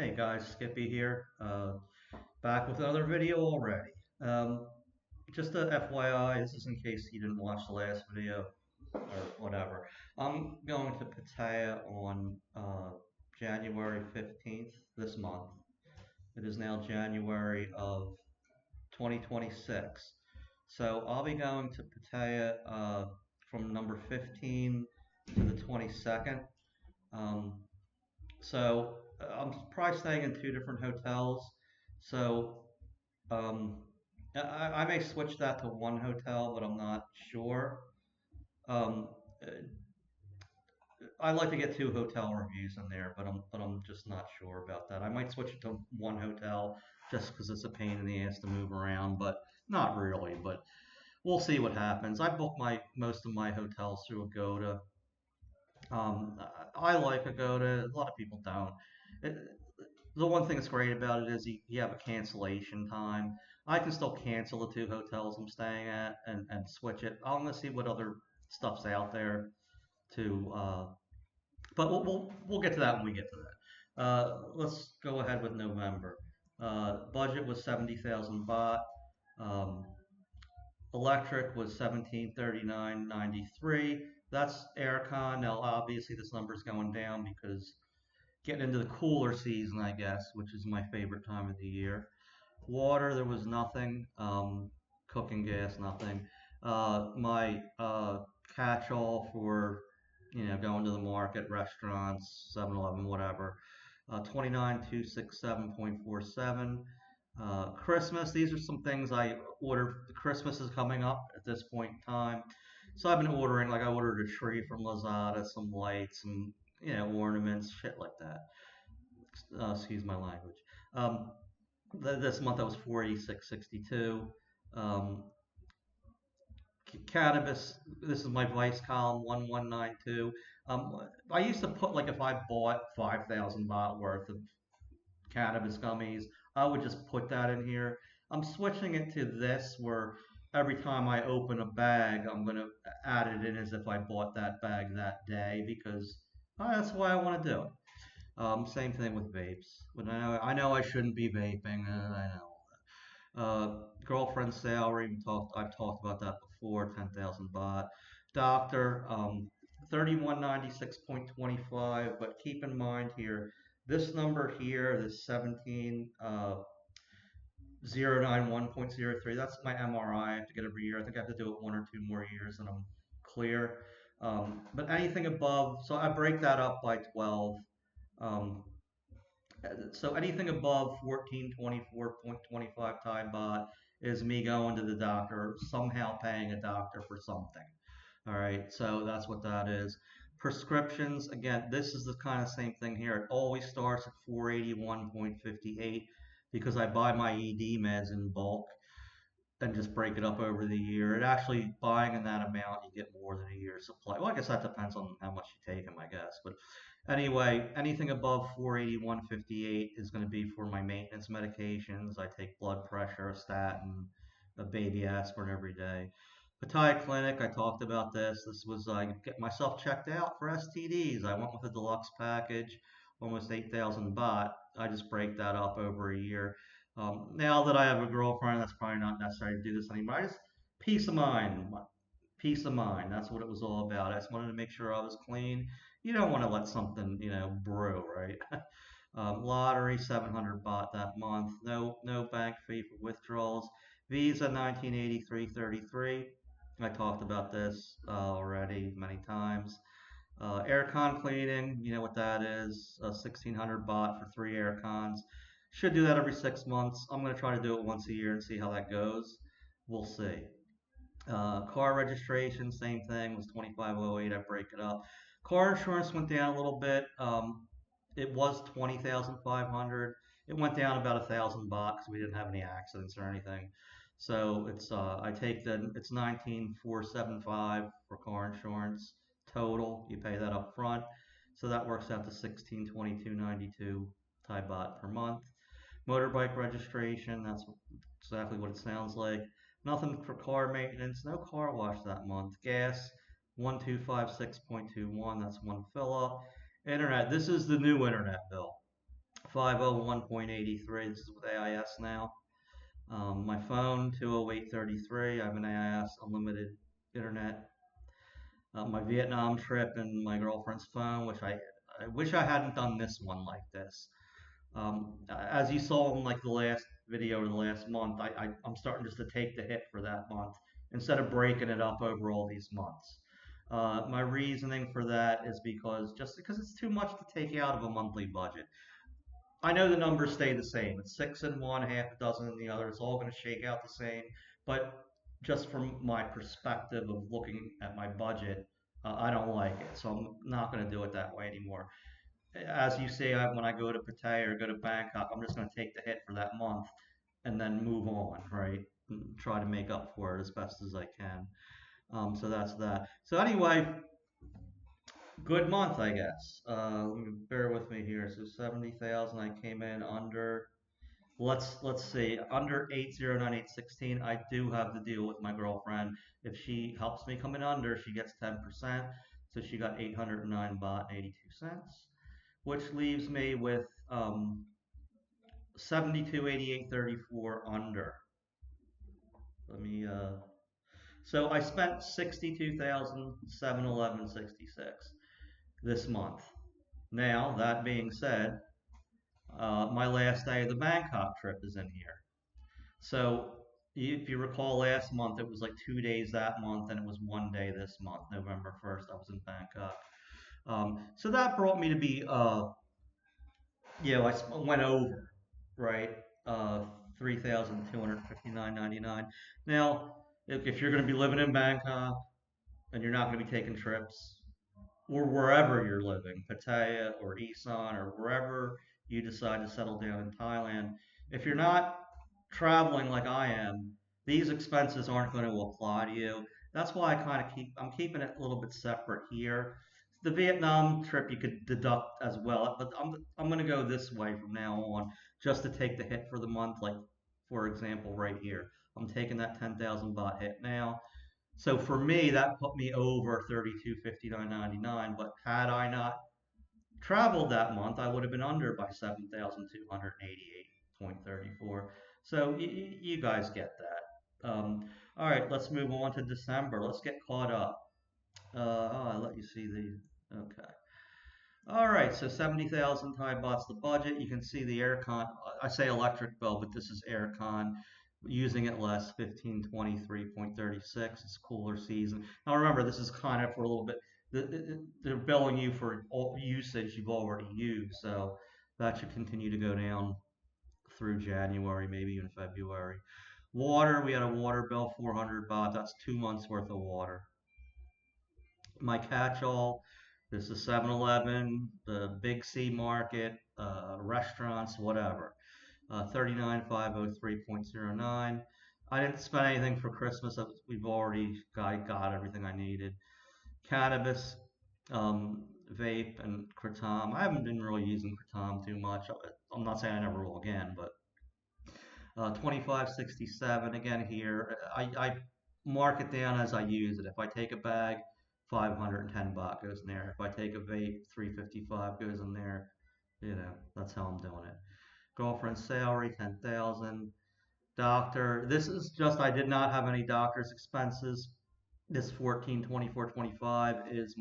Hey guys, Skippy here. Back with another video already. Um, just a FYI, this is in case you didn't watch the last video or whatever. I'm going to Pattaya on January 15th this month. It is now January of 2026. So I'll be going to Pattaya from number 15 to the 22nd. Um, so I'm probably staying in two different hotels. So um, I may switch that to one hotel, but I'm not sure. Um, uh, I like to get two hotel reviews in there, but I'm just not sure about that. I might switch it to one hotel just because it's a pain in the ass to move around, but not really. But we'll see what happens. I book my most of my hotels through Agoda. I like Agoda. A lot of people don't. It, the one thing that's great about it is you have a cancellation time. I can still cancel the two hotels I'm staying at and switch it. I'm gonna see what other stuff's out there to, but we'll get to that when we get to that. Let's go ahead with November. Budget was 70,000 baht. Um, Electric was 1739.93. That's aircon. Now obviously this number is going down because getting into the cooler season, I guess, which is my favorite time of the year. Water, there was nothing. Cooking gas, nothing. My catch-all for going to the market, restaurants, 7-Eleven, whatever. 29,267.47. Christmas, these are some things I ordered. Christmas is coming up at this point in time. So I've been ordering, like I ordered a tree from Lazada, some lights, and ornaments, shit like that. Excuse my language. Um, this month I was 486.62. Um, Cannabis. This is my Vice column 1192. I used to put like if I bought 5,000 baht worth of cannabis gummies, I would just put that in here. I'm switching it to this where every time I open a bag, I'm gonna add it in as if I bought that bag that day because that's why I want to do it. Same thing with vapes. But I know I shouldn't be vaping. I know. Girlfriend's salary. I've talked about that before. 10,000 baht. Doctor. 3196.25. But keep in mind here, this number here, this 17091.03. That's my MRI. I have to get every year. I think I have to do it one or two more years, and I'm clear. But anything above, so I break that up by 12. Um, so anything above 1424.25 Thai baht is me going to the doctor, somehow paying a doctor for something. All right, so that's what that is. Prescriptions, again, this is the kind of same thing here. It always starts at 481.58 because I buy my ED meds in bulk and just break it up over the year. It actually, buying in that amount, you get more than a year's supply. Well, I guess that depends on how much you take them, I guess. But anyway, anything above 481.58 is going to be for my maintenance medications. I take blood pressure, a statin, a baby aspirin every day. Pattaya Clinic, I talked about this. This was I get myself checked out for STDs. I went with a deluxe package, almost 8,000 baht. I just break that up over a year. Now that I have a girlfriend, that's probably not necessary to do this anymore. I just peace of mind, peace of mind. That's what it was all about. I just wanted to make sure I was clean. You don't want to let something, brew, right? Lottery, 700 baht that month. No bank fee for withdrawals. Visa, 1983.33. I talked about this already many times. Aircon cleaning, you know what that is. 1,600 baht for three aircons. Should do that every 6 months. I'm going to try to do it once a year and see how that goes. We'll see. Car registration, same thing, was 2508. I break it up. Car insurance went down a little bit. It was 20,500. It went down about 1,000 baht because we didn't have any accidents or anything. So it's 19,475 for car insurance total. You pay that up front. So that works out to 1622.92 Thai baht per month. Motorbike registration, that's exactly what it sounds like. Nothing for car maintenance, no car wash that month. Gas, 1256.21, that's one fill up. Internet, this is the new internet bill. 501.83. This is with AIS now. My phone 208.33. I have an AIS unlimited internet. My Vietnam trip and my girlfriend's phone, which I wish I hadn't done this one like this. As you saw in like the last video or the last month, I'm starting just to take the hit for that month instead of breaking it up over all these months. My reasoning for that is because it's too much to take out of a monthly budget. I know the numbers stay the same. It's six in one, half a dozen in the other. It's all going to shake out the same. But just from my perspective of looking at my budget, I don't like it. So I'm not going to do it that way anymore. As you say, when I go to Pattaya or go to Bangkok, I'm just going to take the hit for that month and then move on, right? And try to make up for it as best as I can. So that's that. So anyway, good month, I guess. Bear with me here. So 70,000, I came in under. Let's see, under 809,816. I do have to deal with my girlfriend. If she helps me come in under, she gets 10%. So she got 809 baht and 82 cents, which leaves me with 7288.34 under. Let me so I spent 62,711.66 this month. Now, that being said, my last day of the Bangkok trip is in here. So if you recall last month, it was like 2 days that month, and it was one day this month, November 1st. I was in Bangkok. So that brought me to be, I went over, right? 3,259.99. Now, if you're going to be living in Bangkok and you're not going to be taking trips, or wherever you're living, Pattaya or Isan or wherever you decide to settle down in Thailand, if you're not traveling like I am, these expenses aren't going to apply to you. That's why I'm keeping it a little bit separate here. The Vietnam trip you could deduct as well, but I'm going to go this way from now on, just to take the hit for the month. Like for example, right here, I'm taking that 10,000 baht hit now. So for me, that put me over 3259.99. But had I not traveled that month, I would have been under by 7,288.34. So you guys get that. All right, let's move on to December. Let's get caught up. I'll let you see the. Okay. All right, so 70,000 Thai bahts the budget. You can see the aircon. I say electric bill, but this is aircon. Using it less, 1523.36. It's cooler season. Now remember, this is kind of for a little bit. They're billing you for all usage you've already used, so that should continue to go down through January, maybe even February. Water, we had a water bill, 400 baht. That's 2 months worth of water. My catch-all, this is 7-Eleven, the Big C Market, restaurants, whatever. 39,503.09. I didn't spend anything for Christmas. We've already got everything I needed. Cannabis, vape, and kratom. I haven't been really using kratom too much. I'm not saying I never will again, but 25.67 again here. I mark it down as I use it. If I take a bag, 510 baht goes in there. If I take a vape, 355 goes in there. You know, that's how I'm doing it. Girlfriend's salary, 10,000. Doctor, this is just, I did not have any doctor's expenses. This 1424.25 is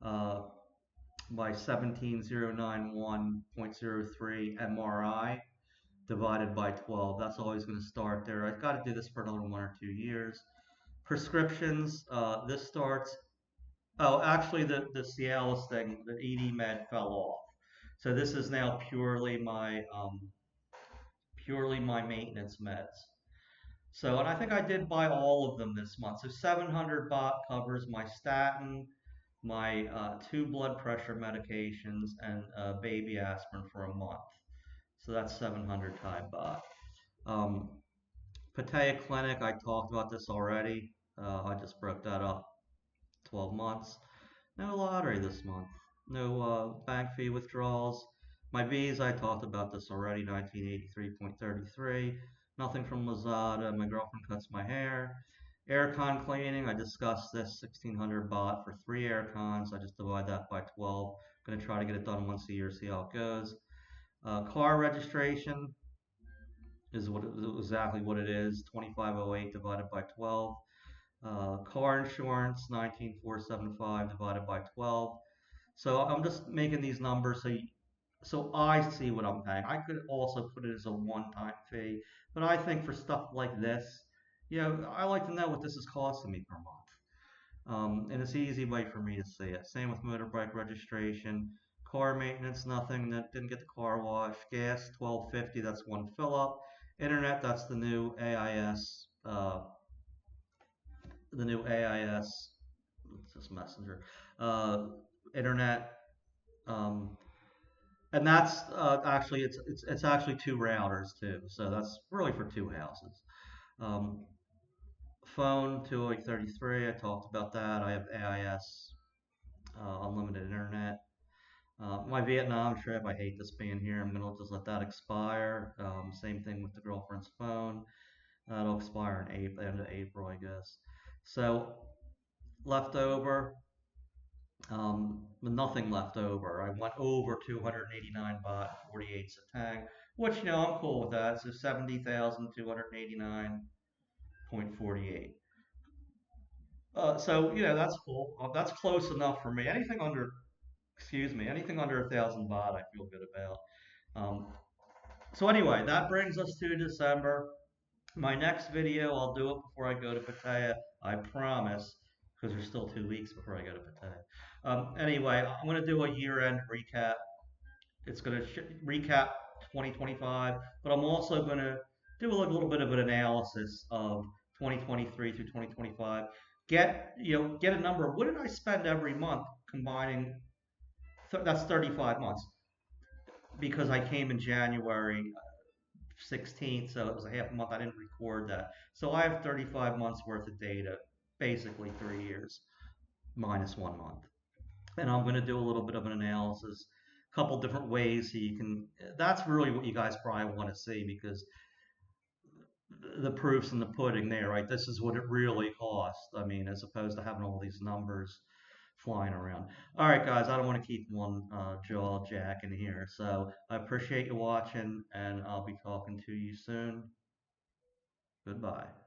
uh, my 17,091.03 MRI divided by 12. That's always going to start there. I've got to do this for another 1 or 2 years. Prescriptions, this starts, oh, actually the Cialis thing, the ED med fell off. So this is now purely my maintenance meds. So, and I think I did buy all of them this month. So 700 baht covers my statin, my two blood pressure medications, and baby aspirin for a month. So that's 700 Thai baht. Um, Pattaya Clinic, I talked about this already. I just broke that up. 12 months. No lottery this month. No bank fee withdrawals. My V's, I talked about this already, 1983.33. Nothing from Lazada. My girlfriend cuts my hair. Aircon cleaning, I discussed this, 1,600 baht for 3 aircons. I just divide that by 12. I'm going to try to get it done once a year, see how it goes. Car registration is exactly what it is. 2508 divided by 12. Car insurance 19475 divided by 12. So I'm just making these numbers so I see what I'm paying. I could also put it as a one-time fee, but I think for stuff like this, I like to know what this is costing me per month. And it's an easy way for me to see it. Same with motorbike registration, car maintenance, nothing. That didn't get the car wash. Gas, 12.50. That's one fill up. Internet, that's the new AIS. The new AIS. It's just Messenger. Internet. Um, and that's actually it's actually two routers too. So that's really for two houses. Um, Phone 233. I talked about that. I have AIS, unlimited internet. My Vietnam trip, I hate this being here. I'm gonna just let that expire. Same thing with the girlfriend's phone. That'll expire in April, end of April, I guess. So leftover, nothing left over. I went over 289 baht 48 satang, which I'm cool with that. So 70,289.48. So that's cool. That's close enough for me. Anything under 1,000 baht, I feel good about. Um, so anyway, that brings us to December. My next video, I'll do it before I go to Pattaya. I promise, because there's still 2 weeks before I go to Pattaya. Anyway, I'm going to do a year-end recap. It's going to recap 2025, but I'm also going to do a little bit of an analysis of 2023 through 2025. Get a number of what did I spend every month combining. That's 35 months because I came in January 16th, so it was a half a month. I didn't record that. So I have 35 months worth of data, basically 3 years minus 1 month. And I'm going to do a little bit of an analysis, a couple different ways so you can. That's really what you guys probably want to see because the proof's in the pudding there, right? This is what it really costs. I mean, as opposed to having all these numbers flying around. All right, guys, I don't want to keep one jaw jack in here. So I appreciate you watching, and I'll be talking to you soon. Goodbye.